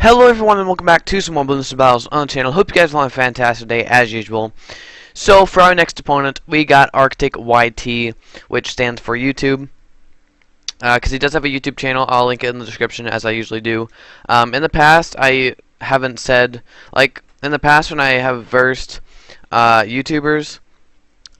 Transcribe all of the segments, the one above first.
Hello everyone and welcome back to some more Bloons battles on the channel. Hope you guys are having a fantastic day as usual. So for our next opponent we got Actic YT, which stands for YouTube. Because he does have a YouTube channel. I'll link it in the description as I usually do. In the past I haven't said, like in the past when I have versed YouTubers,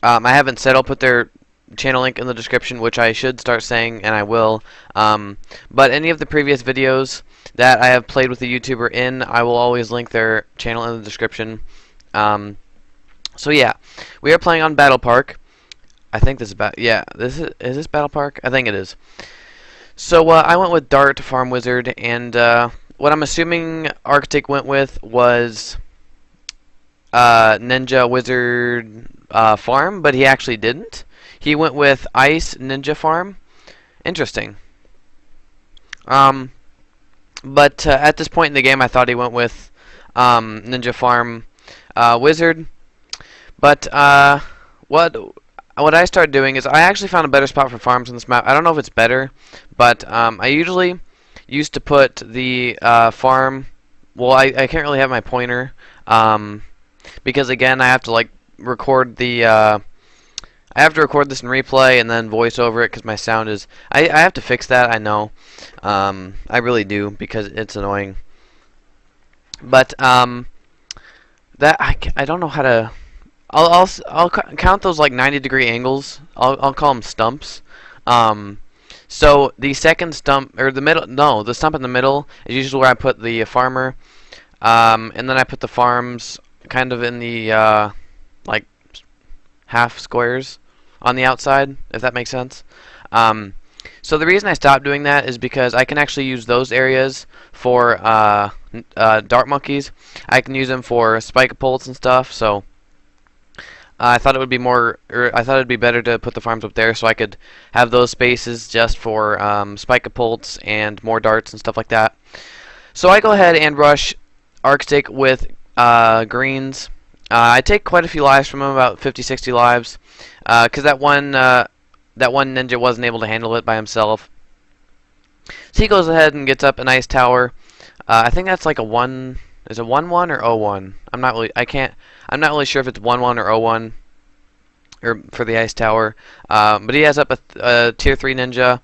I haven't said I'll put their channel link in the description, which I should start saying, and I will. But any of the previous videos that I have played with the YouTuber in, I will always link their channel in the description. So yeah, we are playing on Battle Park. I think this is is this Battle Park? I think it is. So I went with Dart Farm Wizard, and what I'm assuming Actic went with was Ninja Wizard Farm, but he actually didn't. He went with Ice Ninja Farm. Interesting. But at this point in the game, I thought he went with Ninja Farm Wizard. But what I started doing is I actually found a better spot for farms on this map. I don't know if it's better, but I usually used to put the farm. Well, I can't really have my pointer because again I have to like record the. I have to record this in replay and then voice over it because my sound is. I have to fix that. I know. I really do because it's annoying. But that I don't know how to. I'll count those like 90-degree angles. I'll call them stumps. So the second stump or the middle. No, the stump in the middle is usually where I put the farmer. And then I put the farms kind of in the like half squares on the outside, if that makes sense. So the reason I stopped doing that is because I can actually use those areas for dart monkeys. I can use them for spike pulls and stuff. So I thought it would be I thought it'd be better to put the farms up there so I could have those spaces just for spike pulls and more darts and stuff like that. So I go ahead and rush Actic with greens. I take quite a few lives from him, about 50-60 lives, because that one ninja wasn't able to handle it by himself. So he goes ahead and gets up a nice tower. I think that's like a 1. Is it 1-1 or 0-1? I'm not really sure if it's 1-1 or 0-1 or for the ice tower. But he has up a tier 3 ninja.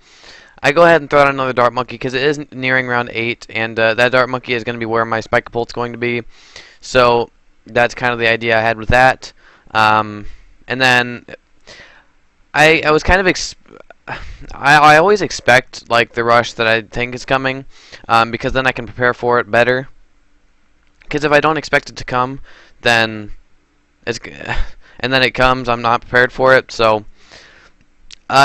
I go ahead and throw out another dart monkey because it is nearing round 8, and that dart monkey is going to be where my spike pult's going to be. So that's kind of the idea I had with that. And then I was kind of I always expect like the rush that I think is coming, because then I can prepare for it better. Because if I don't expect it to come, then and then it comes, I'm not prepared for it. So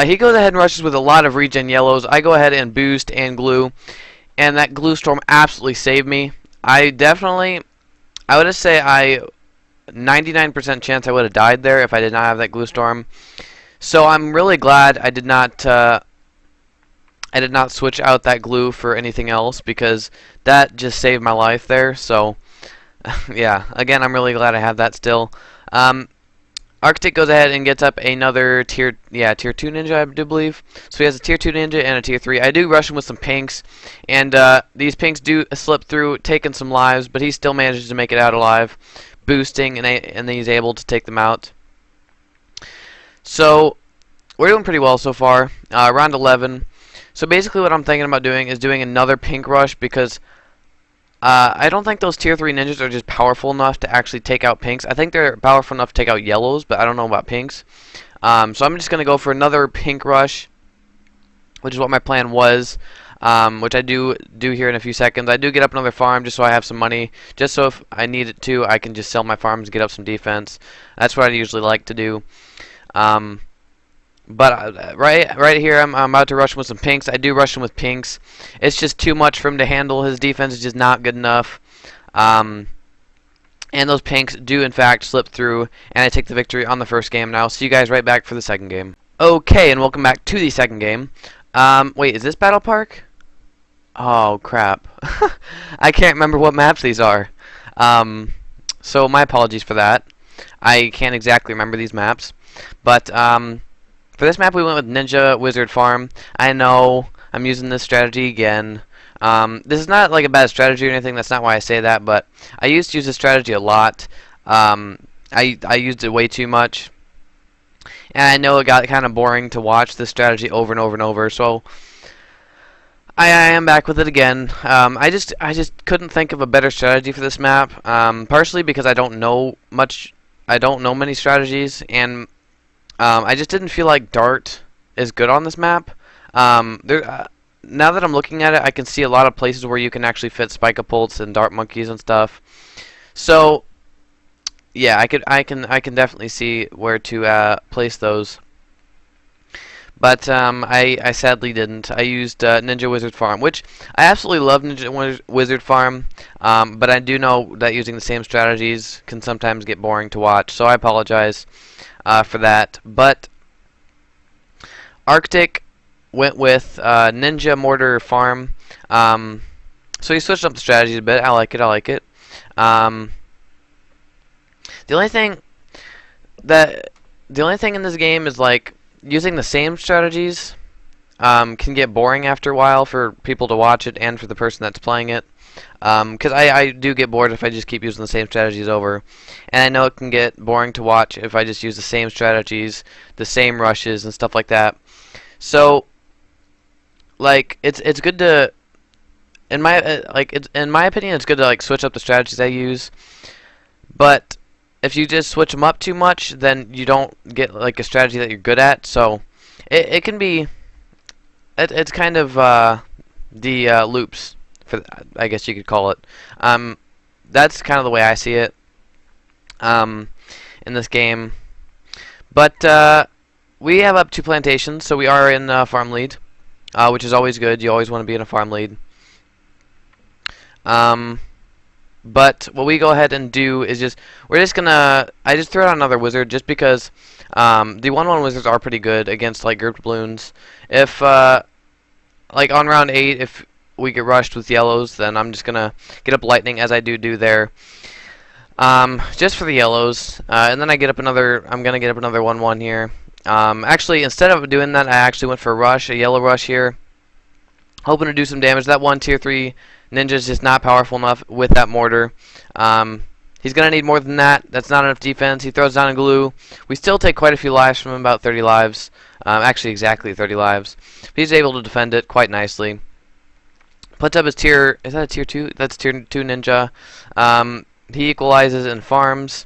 he goes ahead and rushes with a lot of regen yellows. I go ahead and boost and glue, and that glue storm absolutely saved me. I would just say 99% chance I would have died there if I did not have that glue storm. So I'm really glad I did not switch out that glue for anything else, because that just saved my life there. So yeah, again, I'm really glad I have that still. Actic goes ahead and gets up another tier 2 ninja, I do believe. So he has a tier 2 ninja and a tier 3. I do rush him with some pinks, and these pinks do slip through, taking some lives, but he still manages to make it out alive, boosting, and then he's able to take them out. So we're doing pretty well so far. Round 11. So basically what I'm thinking about doing is doing another pink rush, because I don't think those tier 3 ninjas are just powerful enough to actually take out pinks. I think they're powerful enough to take out yellows, but I don't know about pinks. So I'm just going to go for another pink rush, which is what my plan was, which I do here in a few seconds. I do get up another farm just so I have some money, just so if I need it to, I can just sell my farms and get up some defense. That's what I usually like to do. But right here, I'm about to rush him with some pinks. I do rush him with pinks. It's just too much for him to handle. His defense is just not good enough. And those pinks do, in fact, slip through, and I take the victory on the first game. Now, I'll see you guys right back for the second game. Okay, and welcome back to the second game. Wait, is this Battle Park? Oh, crap. I can't remember what maps these are. So my apologies for that. I can't exactly remember these maps. But, for this map, we went with Ninja Wizard Farm. I know I'm using this strategy again. This is not like a bad strategy or anything. That's not why I say that. But I used to use this strategy a lot. I used it way too much, and I know it got kind of boring to watch this strategy over and over and over. So I am back with it again. I just couldn't think of a better strategy for this map. Partially because I don't know much. I don't know many strategies, and I just didn't feel like Dart is good on this map. Now that I'm looking at it, I can see a lot of places where you can actually fit Spike-a-Pults and Dart Monkeys and stuff. So yeah, I can definitely see where to place those. But I sadly didn't. I used Ninja Wizard Farm, which I absolutely love Ninja Wizard Farm, but I do know that using the same strategies can sometimes get boring to watch, so I apologize for that. But Arctic went with Ninja Mortar Farm, so he switched up the strategies a bit. I like it. I like it. The only thing in this game is like using the same strategies can get boring after a while for people to watch it and for the person that's playing it. Because I do get bored if I just keep using the same strategies over. And I know it can get boring to watch if I just use the same strategies, the same rushes and stuff like that. So like it's good to in my opinion it's good to like switch up the strategies I use. But if you just switch them up too much, then you don't get like a strategy that you're good at. So it can be it's kind of the loops, for I guess you could call it. That's kind of the way I see it in this game. But we have up 2 plantations, so we are in farm lead, which is always good. You always want to be in a farm lead. But what we go ahead and do is I just threw out another wizard just because the 1/1 wizards are pretty good against like grouped balloons. If like on round 8, if we get rushed with yellows, then I'm just gonna get up lightning as I do there, just for the yellows, and then I'm gonna get up another 1/1 here. Actually, instead of doing that, I actually went for a yellow rush here, hoping to do some damage. That one tier 3 ninja is just not powerful enough with that mortar. He's going to need more than that. That's not enough defense. He throws down a glue. We still take quite a few lives from him, about 30 lives. Actually, exactly 30 lives. But he's able to defend it quite nicely. Puts up his tier... Is that a tier 2? That's tier 2 ninja. He equalizes and farms.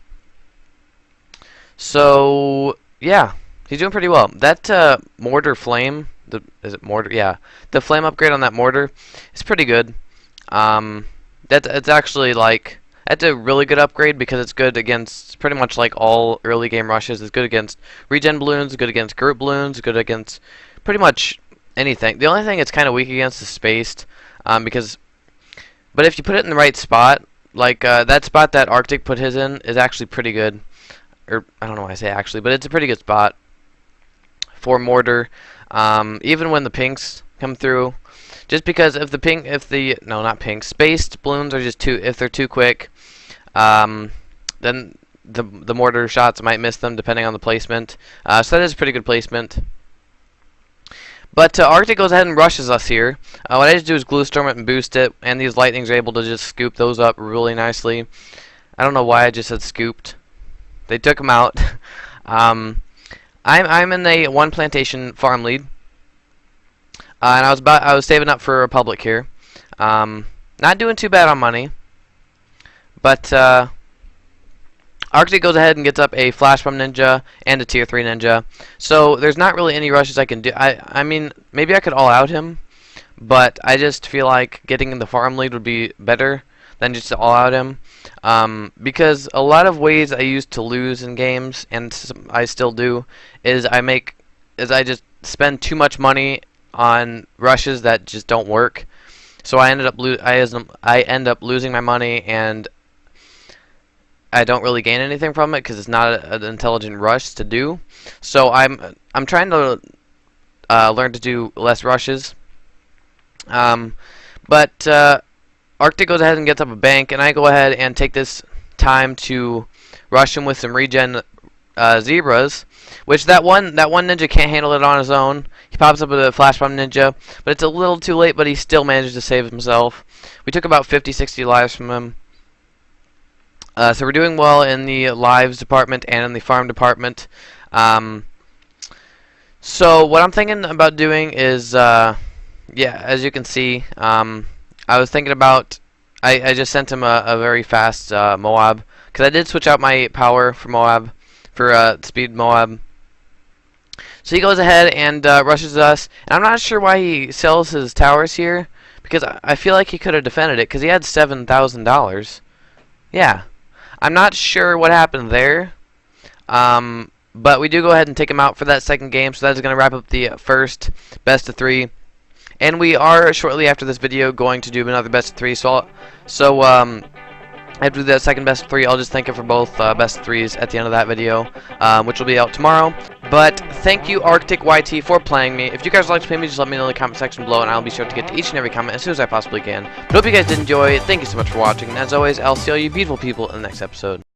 So, yeah. He's doing pretty well. That mortar flame... Is it mortar? Yeah. The flame upgrade on that mortar is pretty good. It's actually like... That's a really good upgrade because it's good against pretty much like all early game rushes. It's good against regen balloons, good against group balloons, good against pretty much anything. The only thing it's kind of weak against is spaced, but if you put it in the right spot, like that spot that Arctic put his in is actually pretty good. Or I don't know why I say actually, but it's a pretty good spot for mortar. Even when the pinks come through. Just because if spaced balloons are just if they're too quick, then the mortar shots might miss them depending on the placement. So that is a pretty good placement. But Arctic goes ahead and rushes us here. What I just do is glue storm it and boost it, and these lightnings are able to just scoop those up really nicely. I don't know why I just said scooped. They took them out. I'm in a 1 plantation farm lead. And I was saving up for Republic here. Not doing too bad on money. But Arctic goes ahead and gets up a Flash Bomb Ninja and a Tier 3 Ninja. So there's not really any rushes I can do. I mean, maybe I could all out him, but I just feel like getting in the farm lead would be better than just to all out him. Because a lot of ways I used to lose in games, and I still do, is I just spend too much money on rushes that just don't work. So I end up losing my money, and I don't really gain anything from it because it's not an intelligent rush to do. So I'm trying to learn to do less rushes. But Arctic goes ahead and gets up a bank, and I go ahead and take this time to rush him with some regen zebras, which that one ninja can't handle it on his own. He pops up with a Flash Bomb Ninja, but it's a little too late, but he still managed to save himself. We took about 50-60 lives from him. So we're doing well in the lives department and in the farm department. So what I'm thinking about doing is, yeah, as you can see, I was thinking about, I just sent him a very fast Moab, because I did switch out my power for Moab, for speed Moab. So he goes ahead and rushes us, and I'm not sure why he sells his towers here, because I feel like he could have defended it, because he had $7,000. Yeah. I'm not sure what happened there, but we do go ahead and take him out for that second game, so that's going to wrap up the first best of 3. And we are, shortly after this video, going to do another best of 3, after that second best of 3, I'll just thank you for both best of 3s at the end of that video, which will be out tomorrow. But thank you, Actic YT, for playing me. If you guys would like to play me, just let me know in the comment section below, and I'll be sure to get to each and every comment as soon as I possibly can. But hope you guys did enjoy. Thank you so much for watching, and as always, I'll see all you beautiful people in the next episode.